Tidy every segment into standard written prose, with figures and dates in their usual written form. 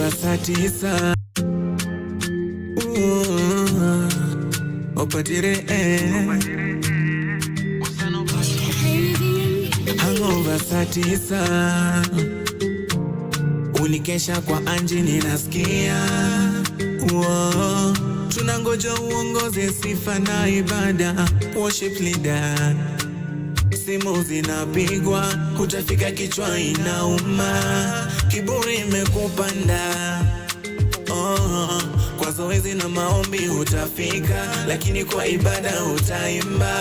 hangover saa 9. Opatire hangover saa 9. Ulikesha kwa Anji ninasikia. Tunangoja uongoze sifa na ibada. Worship leader, simu zinapigwa, hutafika kichwa inauma, kiburi imekupanda. Kwa zoezi na maombi hutafika, lakini kwa ibada utaimba,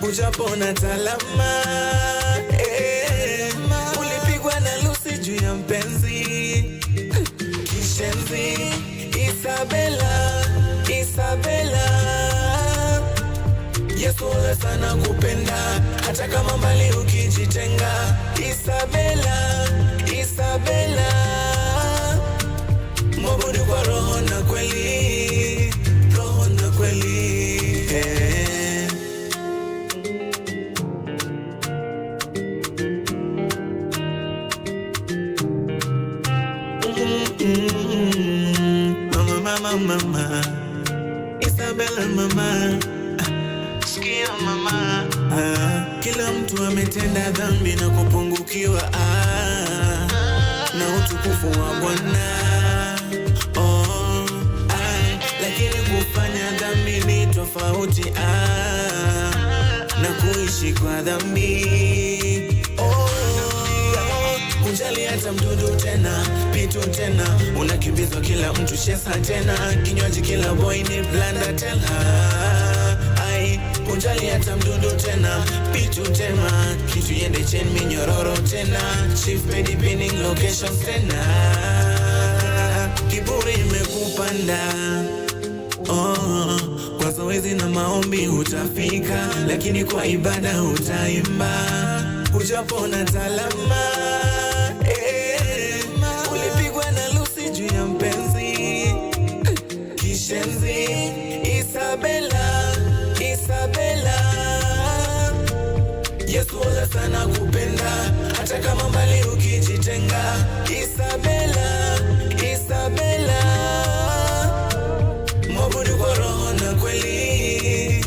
hujapona talama. Ulipigwa na lusi juu ya mpenzi, kishenzi. Isabella, Yesu wala sana kupenda, hata kama mbali ukijitenga. Isabella, mwabudu kwa roho na kweli, Mama, Isabella mama, sikia mama. Kila mtu ametenda dhambi na kupungukiwa na utukufu wa Bwana. Lakini kufanya dhambi ni tofauti na kuishi kwa dhambi. Unjali hata mdudu tena, pitu tena, unakimbizwa kila mtu shesa tena, kinywaji kila boy ni blanda tena. Unjali hata mdudu tena, pitu tena, kitu yende chain minyororo tena, chief pedi pinning locations tena. Kiburi imekupanda, kwa zoezi na maombi hutafika, lakini kwa ibada hutaimba, hujapona talama. Ulipigwa na lusi juu ya mpenzi, kishenzi. Isabella, Yesu wala sana kupenda, hata kama mbali ukijitenga. Isabella, mwabudu kwa roho na kweli,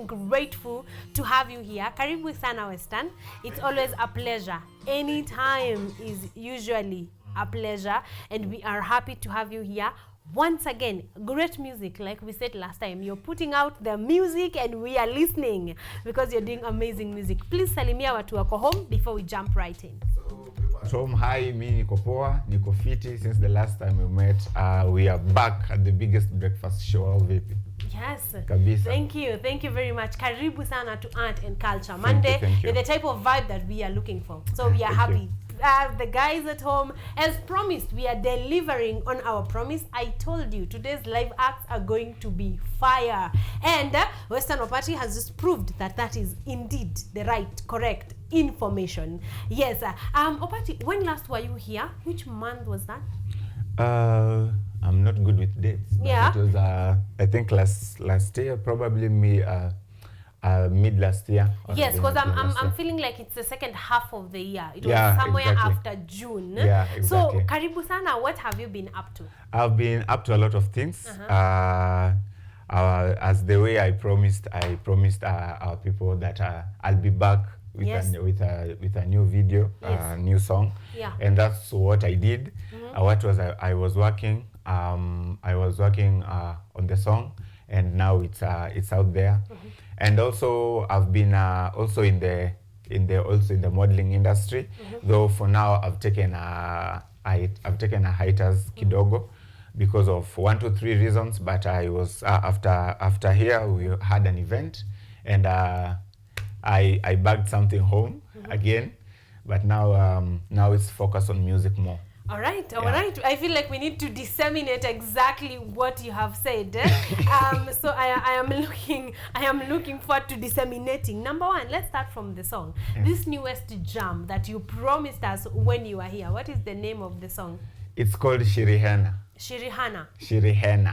Grateful to have you here. Karibu sana Western. It's always a pleasure. Any time is usually a pleasure, and we are happy to have you here. Once again, great music. Like we said last time, you're putting out the music and we are listening because you're doing amazing music. Please salimia watu wako home before we jump right in. So home, hi, mi niko poa, niko fiti. Since the last time we met, we are back at the biggest breakfast show vipi. Yes. Kabisa. Thank you very much. Karibu sana to Art and Culture Monday. Thank you. The type of vibe that we are looking for. So we are happy. The guys at home, as promised, we are delivering on our promise. I told you today's live acts are going to be fire, and Western Opati has just proved that that is indeed the right, correct information. Yes. Opati, when last were you here? Which month was that? I'm not good with dates. But yeah. It was I think last year, probably mid last year. Yes, because I'm feeling like it's the second half of the year. It was somewhere after June. Yeah, exactly. So, karibu sana, what have you been up to? I've been up to a lot of things. As the way I promised our people that I'll be back with a new video, new song. Yeah. And that's what I did. What was I was working on the song, and now it's out there. And also I've been also in the modeling industry. Though for now I've taken a hiatus kidogo because of 1, 2, 3 reasons. But I was after here we had an event, and I bagged something home again. But now it's focused on music more. All right. I feel like we need to disseminate exactly what you have said. So I am looking forward to disseminating. Number one, let's start from the song. This newest jam that you promised us when you were here. What is the name of the song? It's called Shirihena. Shirihena.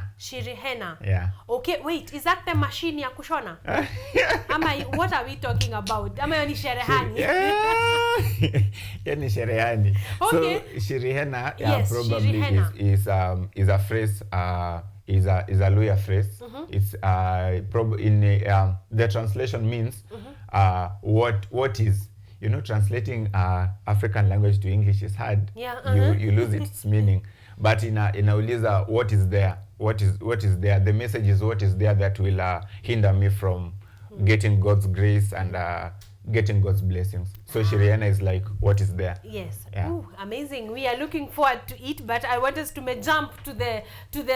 Yeah. Okay, wait. Is that the machine ya kushona? What are we talking about? Ni sherehani? Yeah, ni sherehani. Okay. So Shirihena, yes, probably Shirihena. is a phrase. Is a Luya phrase. It's probably in the translation means what is. You know, translating African language to English is hard. Yeah. You lose its meaning. But inauliza what is there? What is there? The message is what is there that will hinder me from getting God's grace and getting God's blessings. So Shiriana is like, what is there? Yes. Yeah. Ooh, amazing. We are looking forward to it, but I want us to jump to the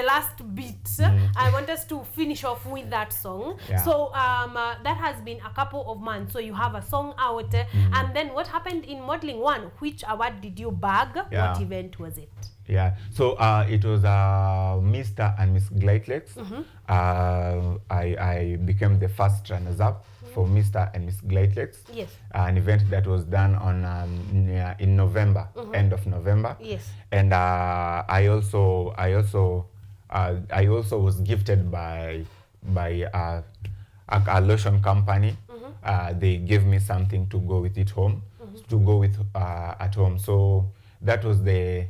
last beat. I want us to finish off with that song. Yeah. So that has been a couple of months. So you have a song out, and then what happened in Modeling 1? Which award did you bag? Yeah. What event was it? Yeah, so it was Mr. and Miss Glytlex. I became the first runners-up for Mr. and Miss Glytlex. Yes. An event that was done on in November, end of November. Yes. And I also was gifted by a lotion company. They gave me something to go with it home, at home. So that was the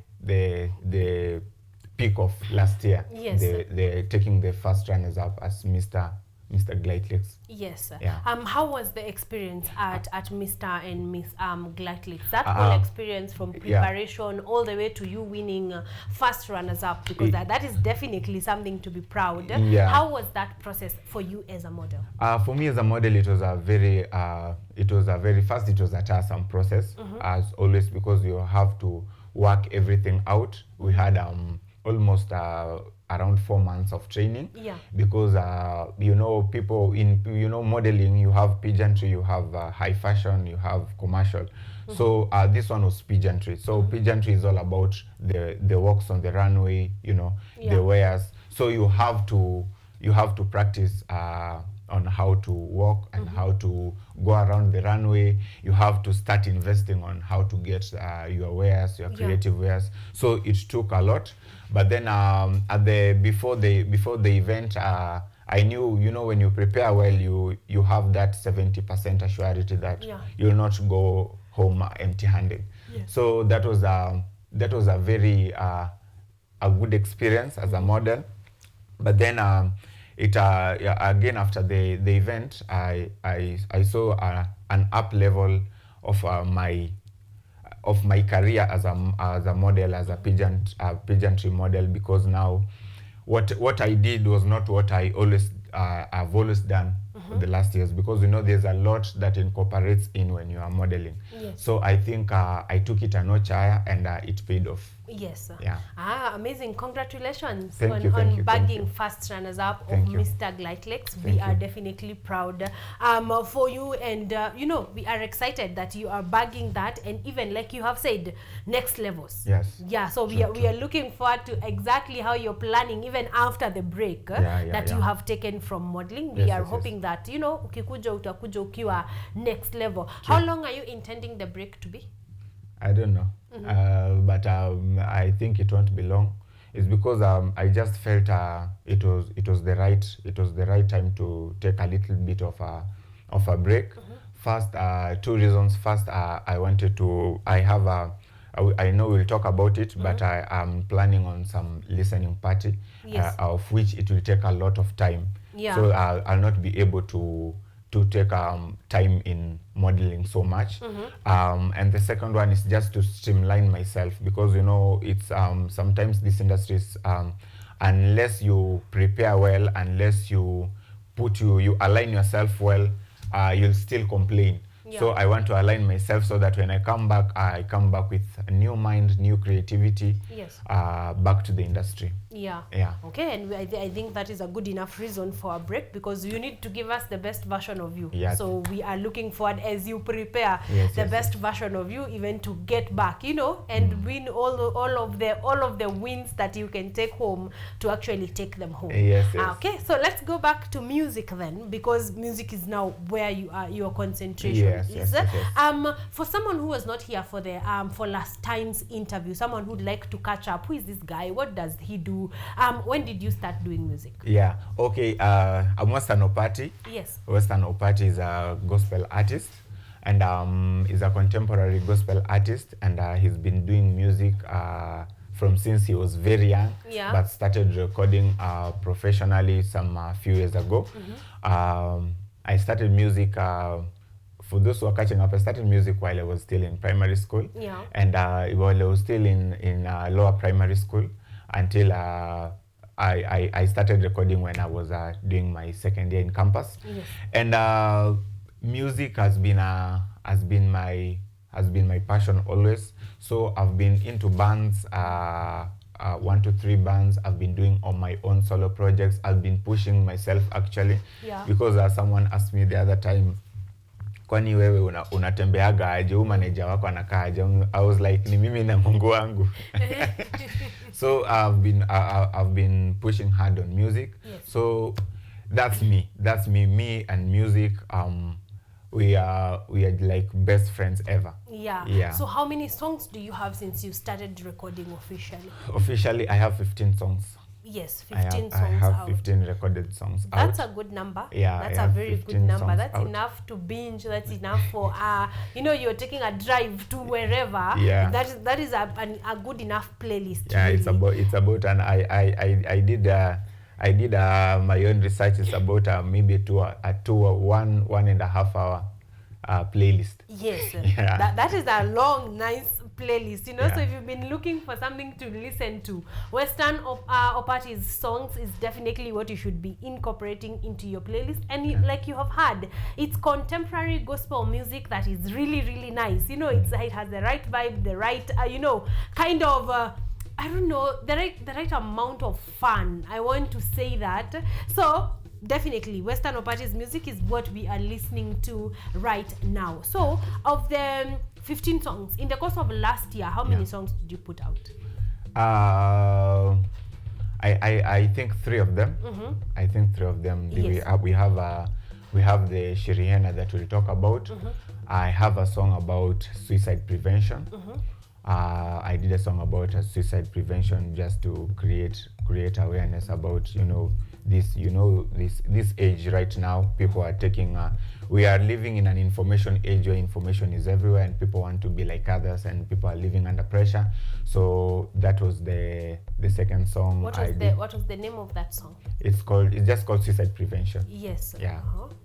peak of last year. Yes. They taking the first runners up as Mr. Glytlex. Yes. Yeah. How was the experience at Mr. and Miss Glytlex? That whole experience from preparation all the way to you winning first runners up, because that is definitely something to be proud. Yeah. How was that process for you as a model? For me as a model, it was a very tiresome process, as always, because you have to work everything out. We had almost around 4 months of training. Yeah. Because people in modeling, you have pageantry, you have high fashion, you have commercial. So this one was pageantry. So pageantry is all about the walks on the runway, the wears. So you have to practice on how to walk and how to go around the runway. You have to start investing on how to get your wares, your creative wares. So it took a lot. But then before the event, I knew, when you prepare well, you have that 70% assurity that you'll not go home empty-handed. Yeah. So that was a very a good experience as a model. But then again after the event, I saw an up level of my career as a model, as a pageantry model, because now what I did was not what I've always done for the last years, because there's a lot that incorporates in when you are modeling. Yes. So I think I took it a notch higher, and it paid off. Yes. Yeah. Amazing. Congratulations on bagging first runners up of Mr. Glight Lakes. We are definitely proud for you, and we are excited that you are bagging that, and even like you have said, next levels. Yes. Yeah, so we are looking forward to exactly how you're planning even after the break that you have taken from modeling. We are hoping that ukikuja utakuja ukiwa next level. How long are you intending the break to be? I don't know. But I think it won't be long. It's because I just felt it was the right time to take a little bit of a break. First, 2 reasons. First, I know we'll talk about it, but I am planning on some listening party, of which it will take a lot of time. Yeah. So I'll not be able to take time in modeling so much. And the second one is just to streamline myself, because it's sometimes this industry is unless you prepare well, unless you align yourself well, you'll still complain. Yeah. So I want to align myself so that when I come back with a new mind, new creativity, back to the industry. Yeah. Yeah. Okay, and I think that is a good enough reason for a break, because you need to give us the best version of you. Yes. So we are looking forward, as you prepare the best version of you, even to get back, and win all of the wins that you can take home, to actually take them home. Yes. Okay, so let's go back to music then, because music is now where your concentration is. For someone who was not here for the for last time's interview, someone who'd like to catch up, who is this guy? What does he do? When did you start doing music? Yeah. Okay. I'm Western Opati. Yes. Western Opati is a gospel artist, and is a contemporary gospel artist, and he's been doing music from since he was very young, but started recording professionally some few years ago. I started music. For those who are catching up, I started music while I was still in primary school, and while I was still in lower primary school, until I started recording when I was doing my second year in campus. And music has been my passion always. So I've been into bands, 1 to 3 bands. I've been doing on my own solo projects. I've been pushing myself actually, because someone asked me the other time, kwani wewe unatembeaga aje, manager wako anakaa aje? I was like, ni mimi na Mungu wangu. So I've been pushing hard on music. So that's me and music. We are like best friends ever. Yeah. So how many songs do you have since you started recording officially? Officially, I have 15 songs. Yes, 15 songs I have out. 15 recorded songs That's out. a good number. Yeah, that's a very good number. That's out. enough to binge. That's enough for you're taking a drive to wherever. Yeah. That is a good enough playlist. Yeah, really. it's about and I did my own research. It's about maybe a 1.5 hour playlist. Yes. Yeah. That is a long, nice playlist, so if you've been looking for something to listen to, Western Opati's songs is definitely what you should be incorporating into your playlist. And like you have heard, it's contemporary gospel music that is really, really nice. It has the right vibe, the right kind of I don't know, the right amount of fun. I want to say that. So definitely Western Opati's music is what we are listening to right now. So of the 15 songs in the course of last year, how many songs did you put out? I think 3 of them. I think 3 of them. Yes. We have the Shiriena that we'll talk about. I have a song about suicide prevention. I did a song about suicide prevention, just to create awareness about, this age right now. People are taking we are living in an information age where information is everywhere, and people want to be like others, and people are living under pressure. So that was the second song. What was the name of that song? It's just called Suicide Prevention. Yes. Yeah.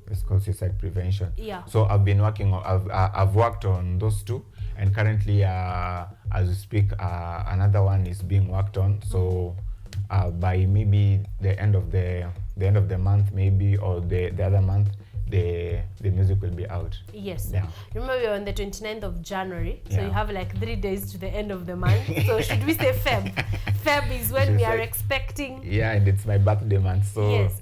It's called Suicide Prevention. Yeah. So I've been working on I've worked on those two, and currently as we speak, another one is being worked on. So by maybe the end of the month, maybe, or the other month, the music will be out. Yes. Yeah. Remember, we're on the 29th of January, so Yeah. you have like 3 days to the end of the month. So should we say Feb? Feb is when we are expecting. Yeah, and it's my birthday month, so. Yes.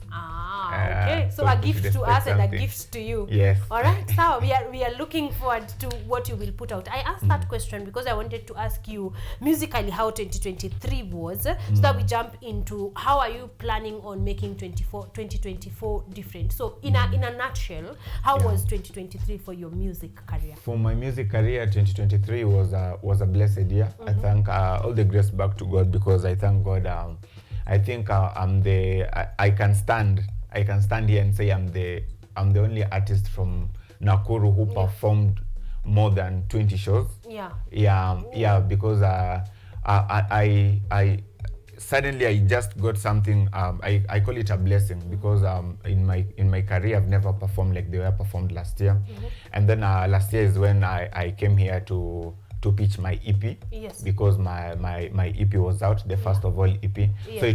Okay. So a gift to us and a gift to you. Yes. All right. So we are looking forward to what you will put out. I asked that question because I wanted to ask you musically how 2023 was, so that we jump into how are you planning on making 2024 different. So in a nutshell, how was 2023 for your music career? For my music career, 2023 was a blessed year. I thank all the grace back to God, because I thank God. I think I can stand here and say I'm the only artist from Nakuru who performed more than 20 shows. Because I suddenly I just got something. I call it a blessing, because in my career I've never performed like they were performed last year. And then last year is when I came here to pitch my EP. Yes. Because my EP was out, the first of all EP. Yeah. So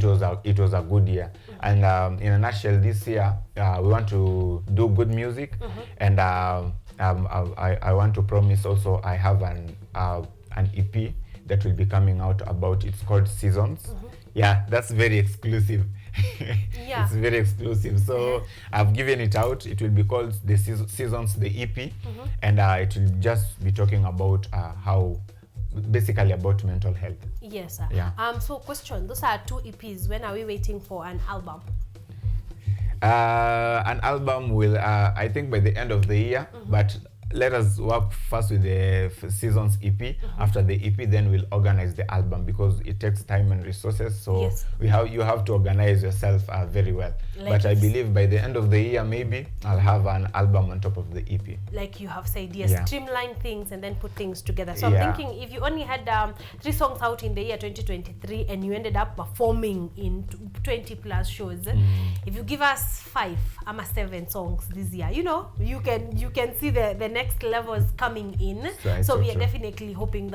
it was a good year. And in a nutshell, this year we want to do good music. And I want to promise also I have an EP that will be coming out about. It's called Seasons. Yeah, that's very exclusive. It's very exclusive. So I've given it out. It will be called the Seasons, the EP, and it will just be talking about basically about mental health. Yes. Yeah. So question: those are 2 EPs. When are we waiting for an album? An album will, I think, by the end of the year, but let us work first with the Seasons EP. After the EP, then we'll organize the album, because it takes time and resources. So you have to organize yourself very well. But I believe by the end of the year, maybe I'll have an album on top of the EP. Like you have said, streamline things and then put things together. So I'm thinking, if you only had 3 songs out in the year 2023 and you ended up performing in 20 plus shows, if you give us 5 or 7 songs this year, you can see the next levels coming in. So we are definitely hoping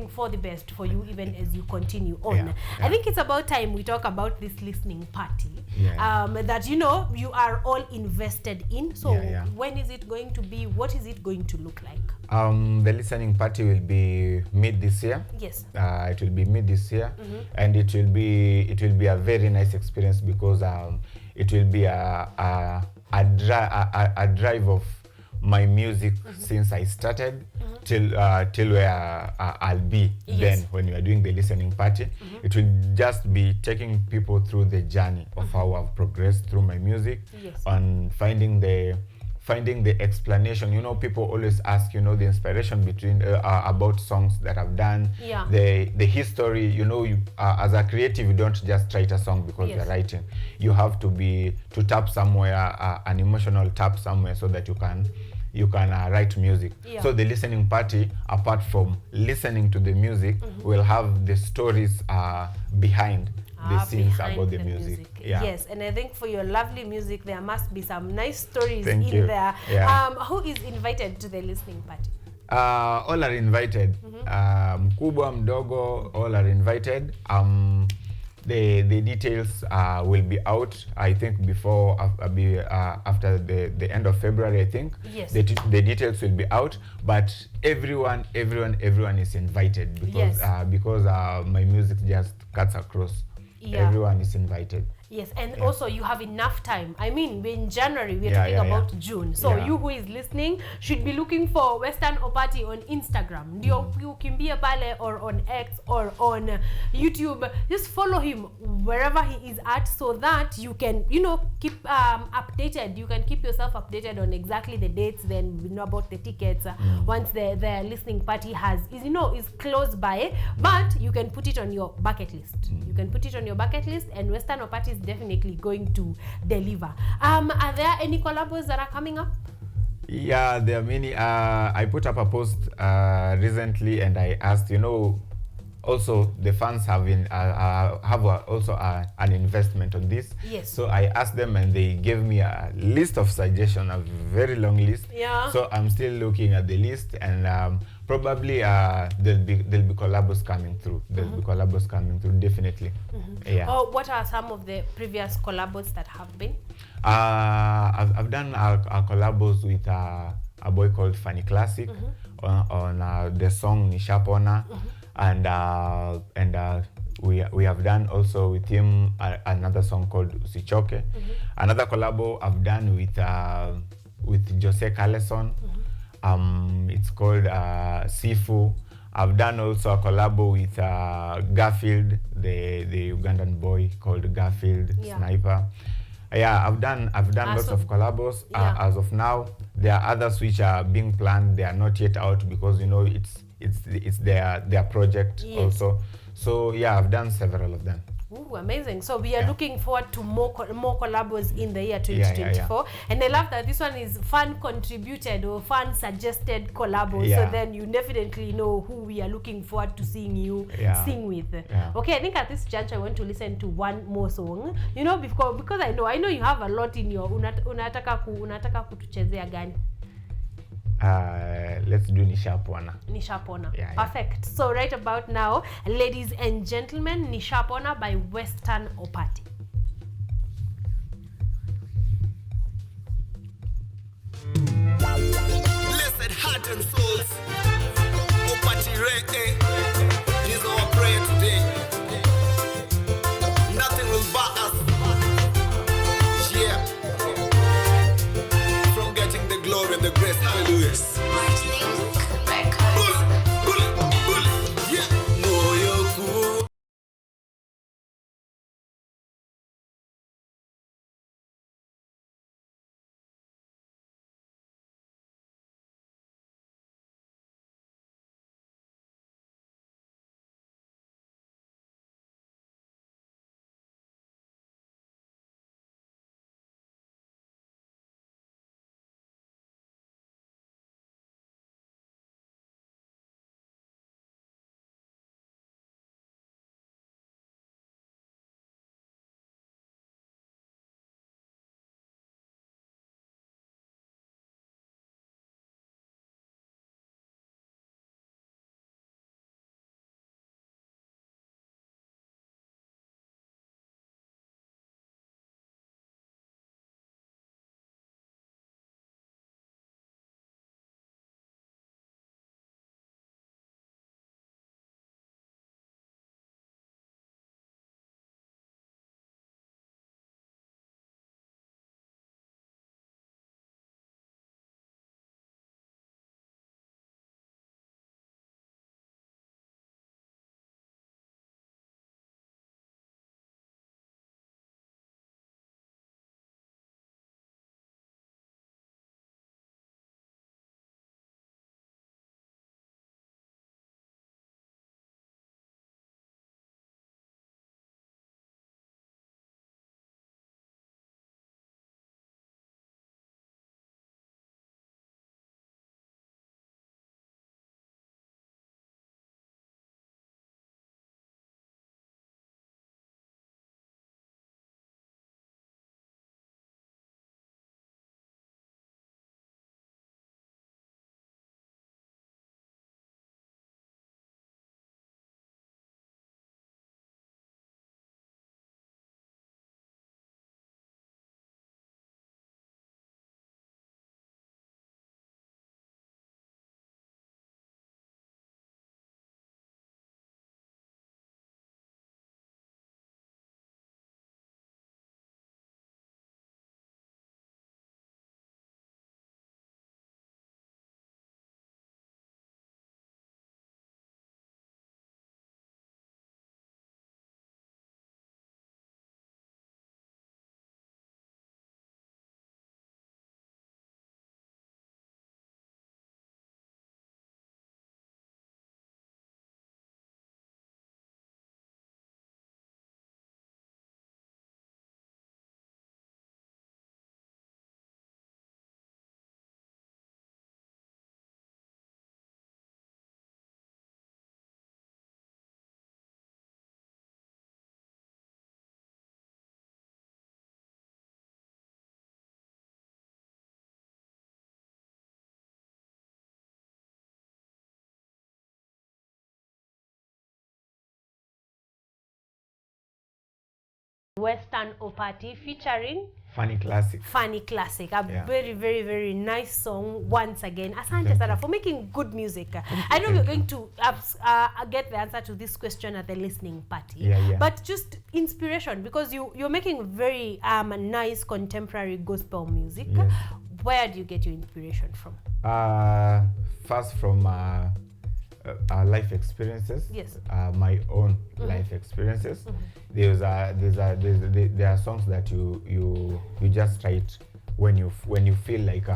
for the best for you, even as you continue on. I think it's about time we talk about this listening party that you are all invested in. So when is it going to be? What is it going to look like? The listening party will be mid this year. Yes. It will be mid this year, and it will be a very nice experience, because it will be a drive of my music since I started till where I'll be then when we are doing the listening party. It will just be taking people through the journey of how I've progressed through my music, on finding the explanation. People always ask, the inspiration between about songs that I've done, the history. As a creative, you don't just write a song because you're writing. You have to tap somewhere, an emotional tap somewhere, so that you can write music. So the listening party, apart from listening to the music, will have the stories behind the scenes about the music. Yes, and I think for your lovely music, there must be some nice stories there. Who is invited to the listening party? All are invited. Mkubwa, mdogo, all are invited. The details will be out, I think, before after the end of February, I think. Yes. The details will be out, but everyone is invited, because my music just cuts across. Everyone is invited. Yes, and also you have enough time. I mean, we're in January, we're Yeah, talking yeah, about yeah. June. So Yeah. you who is listening should be looking for Western Opati on Instagram. Ndio ukimbie pale, or on X, or on YouTube. Just follow him wherever he is at, so that you can, you know, keep updated. You can keep yourself updated on exactly the dates, then we know about the tickets once the listening party is close by. But you can put it on your bucket list. You can put it on your bucket list, and Western Opati is definitely going to deliver. Are there any collabos that are coming up? Yeah, there are many. I put up a post recently, and I asked, also the fans have also an investment on this. Yes. So I asked them, and they gave me a list of suggestions, a very long list. Yeah. So I'm still looking at the list, and probably there'll be collabos coming through. There'll be collabos coming through, definitely. Yeah. Oh, what are some of the previous collabos that have been? I've done a collabos with a boy called Funny Classic on the song Nishapona, and we have done also with him another song called Usichoke. Another collabo I've done with Jose Carleson. It's called Sifu. I've done also a collabo with Garfield, the Ugandan boy called Garfield Sniper. Yeah, I've done lots of collabos. As of now, there are others which are being planned. They are not yet out because it's their project also. So yeah, I've done several of them. Ooh, amazing. So we are looking forward to more collabos in the year 2024. And I love that this one is fan contributed or fan suggested collabos. So then you definitely know who we are looking forward to seeing you sing with. Okay, I think at this juncture I want to listen to one more song. You know, because I know you have a lot in your unataka kutuchezea gani? Let's do Nishapona. Nishapona. Perfect. So right about now, ladies and gentlemen, Nishapona by Western Opati. Blessed heart and souls, Opati Re is our prayer today. Nothing will bar us, from getting the glory and the grace. Hallelujah. Western Opati featuring Funny Classic. Funny Classic, a very, very, very nice song once again. Asante Sarah for making good music. I know we're going to get the answer to this question at the listening party. But just inspiration, because you're making very nice contemporary gospel music. Where do you get your inspiration from? First from life experiences. My own life experiences. There are songs that you just write when you feel like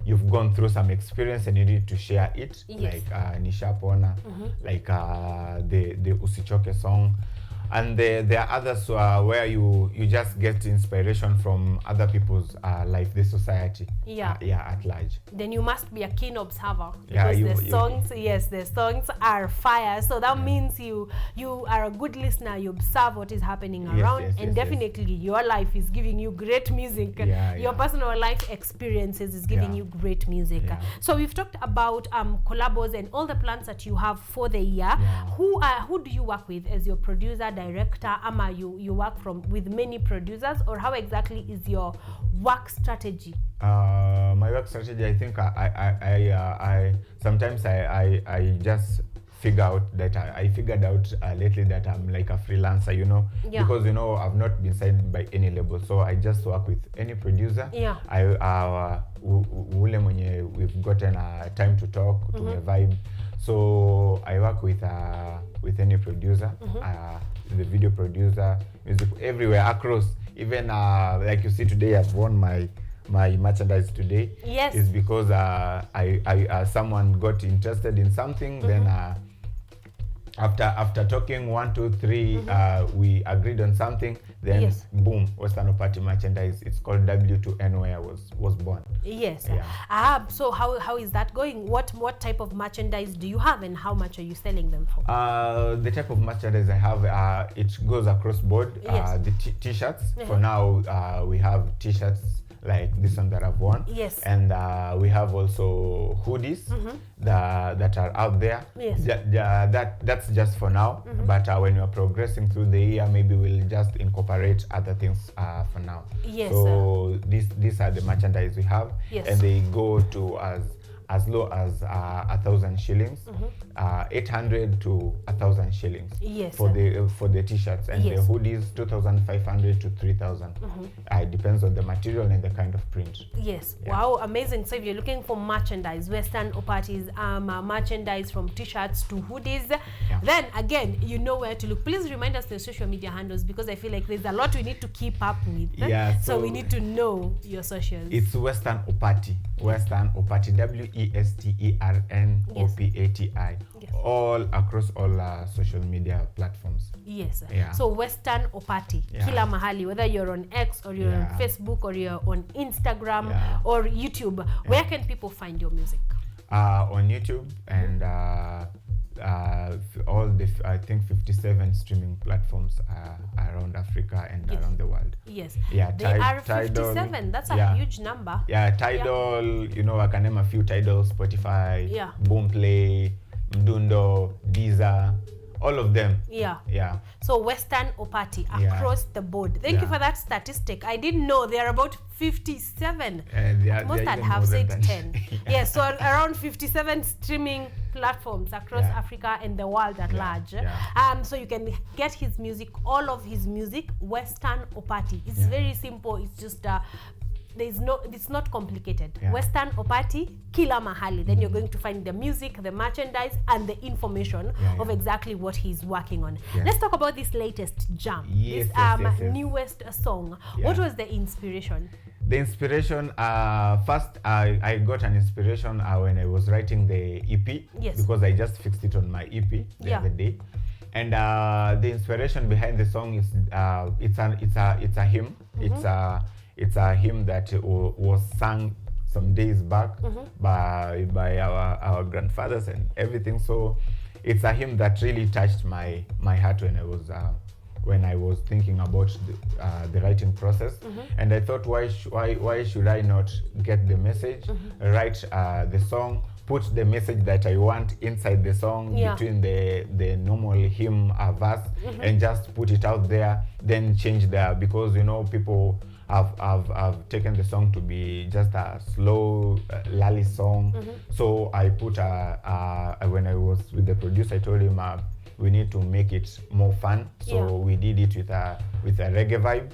you've gone through some experience and you need to share it. Like Nishapona, like the Usichoke song. And there are others where you just get inspiration from other people's life, the society, at large. Then you must be a keen observer, because the songs are fire. So that means you are a good listener. You observe what is happening around, and definitely your life is giving you great music. Your personal life experiences is giving you great music. So we've talked about collabos and all the plans that you have for the year. Who do you work with as your producer, director? Ama you work with many producers, or how exactly is your work strategy? My work strategy, I think I sometimes I just figure out that I figured out lately that I'm like a freelancer, because I've not been signed by any label, so I just work with any producer. We've gotten time to talk, to vibe. So I work with any producer, the video producer, music everywhere across. Even like you see today, I've worn my merchandise today. Is because someone got interested in something. Then after talking 1, 2, 3, we agreed on something. Then boom, Western Opati merchandise. It's called W2N, was born. So how is that going? What type of merchandise do you have, and how much are you selling them for? The type of merchandise I have, it goes across board. The t-shirts. For now, we have t-shirts like this one that I've worn. And we have also hoodies that are out there. That's just for now. But when you're progressing through the year, maybe we'll just incorporate other things for now. So these are the merchandise we have, and they go to as low as 1,000 shillings, 800 to 1,000 shillings for the t-shirts, and the hoodies 2,500 to 3,000. It depends on the material and the kind of print. Wow, amazing. So if you're looking for merchandise, Western Opati's merchandise, from t-shirts to hoodies, then again, you know where to look. Please remind us the social media handles, because I feel like there's a lot we need to keep up with. So we need to know your socials. It's Western Opati. Western Opati, WESTERNOPATI, all across all social media platforms. So Western Opati, kila mahali, whether you're on X or you're on Facebook or you're on Instagram or YouTube. Where can people find your music? On YouTube and all the I think 57 streaming platforms around Africa and around the world. They are 57. That's a huge number. Tidal, I can name a few: Tidal, Spotify, Boomplay, Mdundo, Deezer, all of them. So Western Opati across the board. Thank you for that statistic. I didn't know there are about 57. Most I'd have said 10. So around 57 streaming platforms across Africa and the world at large. So you can get his music, all of his music, Western Opati. It's very simple. It's just it's not complicated. Western Opati, kila mahali. Then you're going to find the music, the merchandise, and the information of exactly what he's working on. Let's talk about this latest jam, this newest song. What was the inspiration? The inspiration, first I got an inspiration when I was writing the EP, because I just fixed it on my EP the other day. And the inspiration behind the song is it's a hymn. It's a hymn that was sung some days back by our grandfathers and everything. So it's a hymn that really touched my heart when I was thinking about the writing process. And I thought, why should I not get the message, write the song, put the message that I want inside the song, between the normal hymn verse, and just put it out there, then change there, because you know people have taken the song to be just a slow lally song. So I put when I was with the producer, I told him we need to make it more fun, so we did it with a reggae vibe.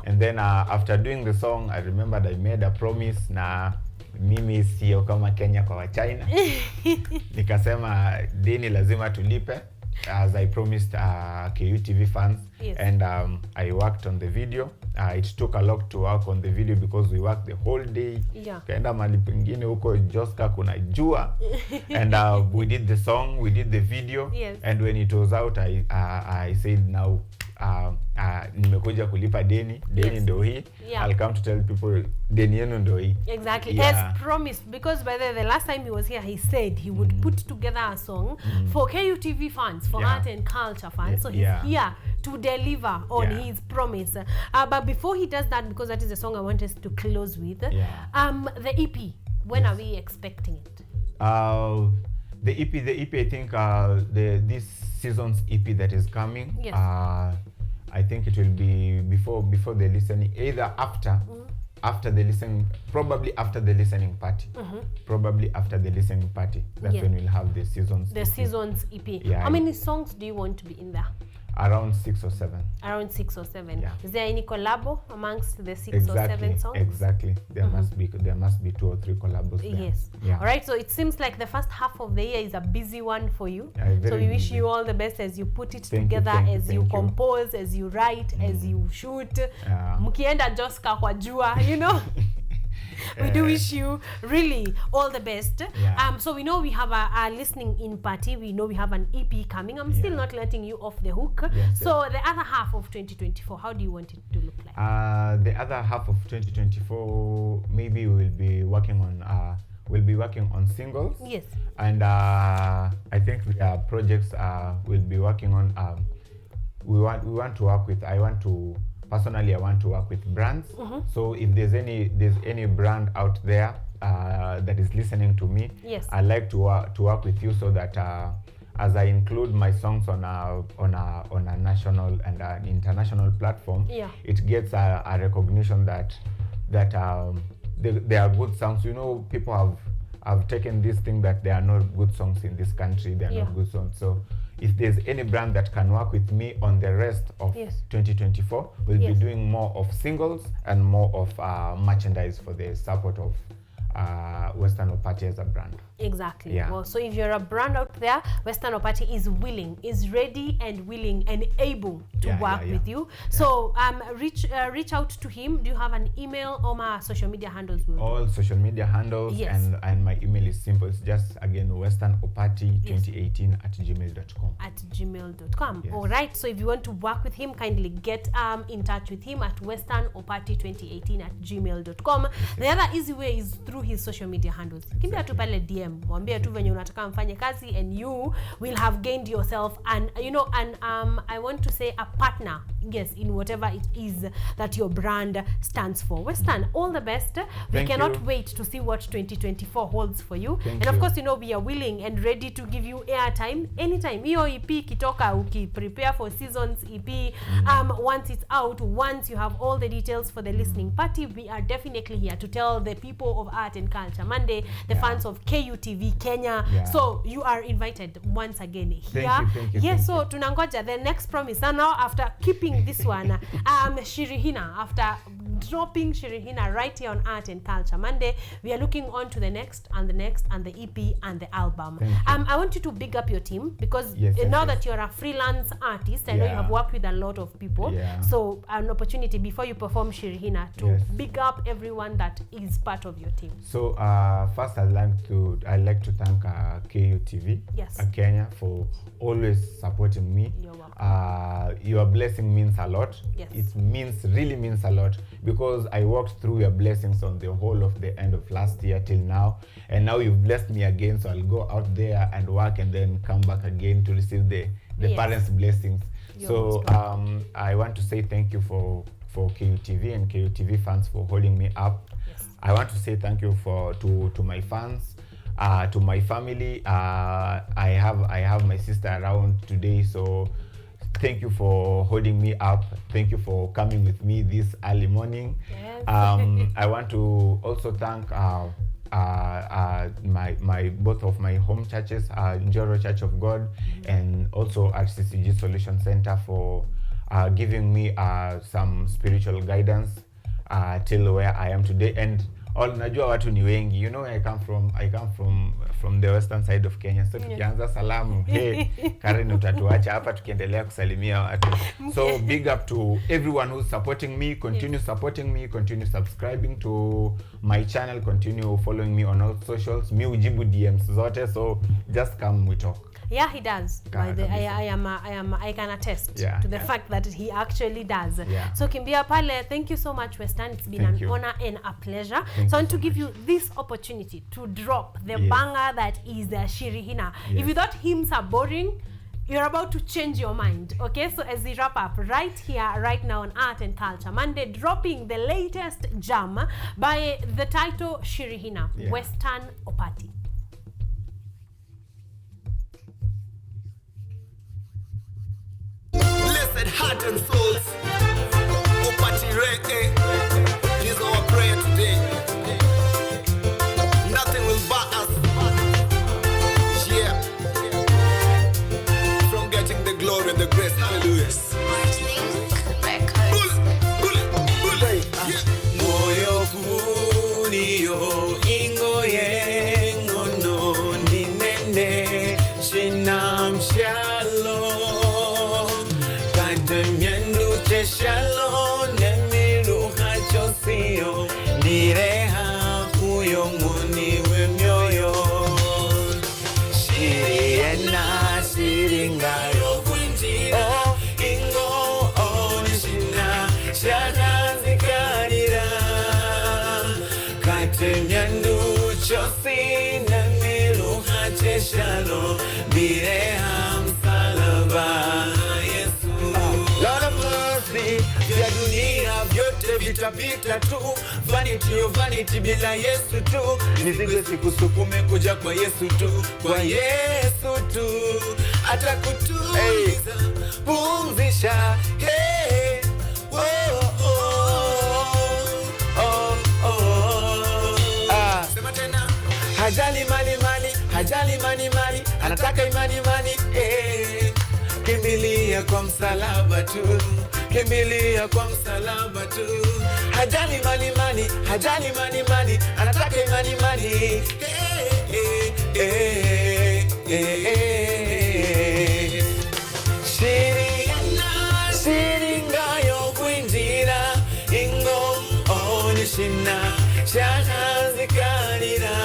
And then after doing the song, I remembered I made a promise na mimi sio kama Kenya kwa China. Nikasema deni lazima tulipe, as I promised KUTV fans. And I worked on the video. It took a lot to work on the video because we worked the whole day. Kaenda mali pengine huko Joska kuna jua. And we did the song, we did the video. And when it was out, I said now nimekuja kulipa deni ndo hii. I'll come to tell people deni yenu ndo hii. Exactly. As promised, because by the last time he was here, he said he would put together a song for KUTV fans, for art and culture fans. So he's here to deliver on his promise. But before he does that, because that is the song I want us to close with, the EP, when are we expecting it? The EP, I think this season's EP that is coming, I think it will be before the listening, either after the listening, probably after the listening party. Probably after the listening party. That's when we'll have the season's EP. Season's EP. How many songs do you want to be in there? Around 6 or 7. Around 6 or 7. Is there any collabo amongst the 6 or 7 songs? Exactly. There must be 2 or 3 collabos there. All right. So it seems like the first half of the year is a busy one for you. So we wish you all the best as you put it together, as you compose, as you write, as you shoot. Mkienda Joska kwa jua, you know. We do wish you really all the best. So we know we have a listening in party. We know we have an EP coming. I'm still not letting you off the hook. So the other half of 2024, how do you want it to look like? The other half of 2024, maybe we'll be working on singles. And I think the projects we'll be working on. We want to work with. Personally, I want to work with brands. So if there's any brand out there that is listening to me, I'd like to work with you, so that as I include my songs on a national and an international platform, it gets a recognition that they are good songs. You know, people have taken this thing that there are no good songs in this country. They are not good songs. So if there's any brand that can work with me on the rest of 2024, we'll be doing more of singles and more of merchandise for the support of Western Opati as a brand. Exactly. Well, so if you're a brand out there, Western Opati is ready and willing and able to work with you. So reach out to him. Do you have an email or my social media handles? All social media handles, and my email is simple. It's just again westernopati2018 at gmail.com. At gmail.com. All right. So if you want to work with him, kindly get in touch with him at westernopati2018 at gmail.com. The other easy way is through his social media handles. Kimbia tu pale DM, mwambie tu venye unataka mfanye kazi, and you will have gained yourself and I want to say a partner, in whatever it is that your brand stands for. Western, all the best. We cannot wait to see what 2024 holds for you. Of course, we are willing and ready to give you airtime anytime. Hiyo EP kitoka, prepare for seasons EP. Once it's out, once you have all the details for the listening party, we are definitely here to tell the people of Art and Culture Monday, the fans of KUTV Kenya. So you are invited once again here. Thank you. So tunangoja the next promise. And now after keeping this one, Shirihina, after dropping Shirihina right here on Art and Culture Monday, we are looking on to the next and the next and the EP and the album. I want you to big up your team, because now that you're a freelance artist, I know you have worked with a lot of people. So an opportunity before you perform Shirihina to big up everyone that is part of your team. So first I'd like to thank KUTV Kenya for always supporting me. You're welcome. Your blessing means a lot. It really means a lot, because I walked through your blessings on the whole of the end of last year till now, and now you've blessed me again, so I'll go out there and work and then come back again to receive the parents' blessings. So I want to say thank you for KUTV and KUTV fans for holding me up. I want to say thank you to my fans. To my family, I have my sister around today, so thank you for holding me up. Thank you for coming with me this early morning. Yes. I want to also thank my both of my home churches, Njoro Church of God and also RCCG Solution Center, for giving me some spiritual guidance till where I am today. And najua watu ni wengi, you know, I come from the western side of Kenya, so tukianza salamu, hey Karen, utatuacha hapa tukiendelea kusalimia watu. So big up to everyone who's supporting me. Continue supporting me, continue subscribing to my channel, continue following me on all socials. Mi ujibu DMs zote, so just come we talk. Yeah, he does. I can attest to the fact that he actually does. So Kimbia Pale, thank you so much, Western. It's been an honor and a pleasure. So I want to give you this opportunity to drop the banger that is Shirihina. If you thought hymns are boring, you're about to change your mind. Okay, so as we wrap up right here, right now on Art and Culture Monday, dropping the latest jam by the title Shirihina, Western Opati. Blessed heart and souls, Opati Reke, is our prayer today. Nothing will bar us, from getting the glory and the grace. Hallelujah. Moyo kunio ingo yengo no ninene shinam shalom. Shalom nemiru hachosio nireha kuyo muni wemyoyo shiriena shiringayo kunjira ingo onishina shakazikarira katemyandu chosi nemiru hacheshalo nireha msalaba vya dunia vyote vitapita tu, vanity of vanity bila Yesu tu, nizige sikusukume kuja kwa Yesu tu, kwa Yesu tu, atakutuliza, pumzisha, hey, oh, oh, oh, oh. Sema tena, hajali mali, anataka imani, kimbilia kwa msalaba tu, kimbilia kwa msalaba tu. Hajali mali, anataka imani. Shiringayo kwinjira ingo onishina shahazikarira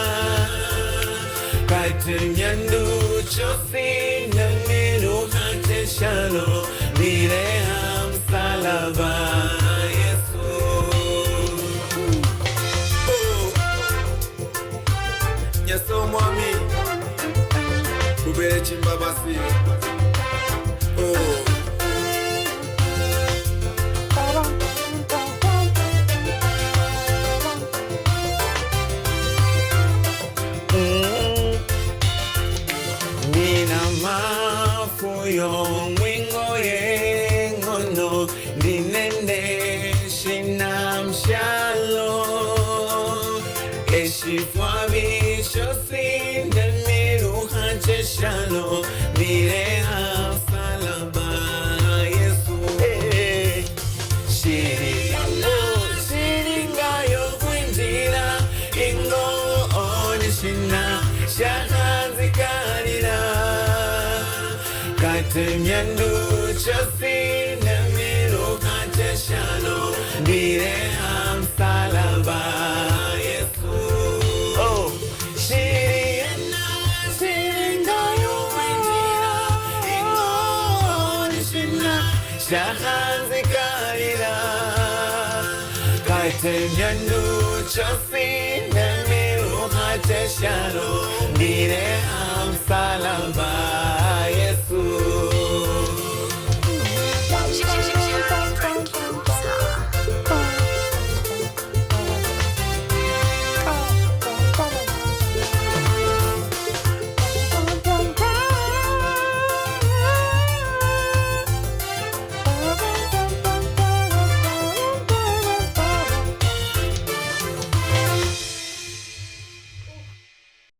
katemyandu chosi namiru hateshalo nireha msalaba Yesu. Nyaso mwami kubere chimbabasi. Nina mafuyo mwingo yengo no dinende shinam shalo eshifwavi shosi nemiru hacheshalo nireha salaba Yesu. Shiringayo kwinjira ingo onishina shahazikarira katemyandu chosi nemiru hateshalo nireha msalaba Yesu. Oh, shiringayo kwinjira ingo onishina shahazikarira katemyandu chosi nemiru hateshalo nireha msalaba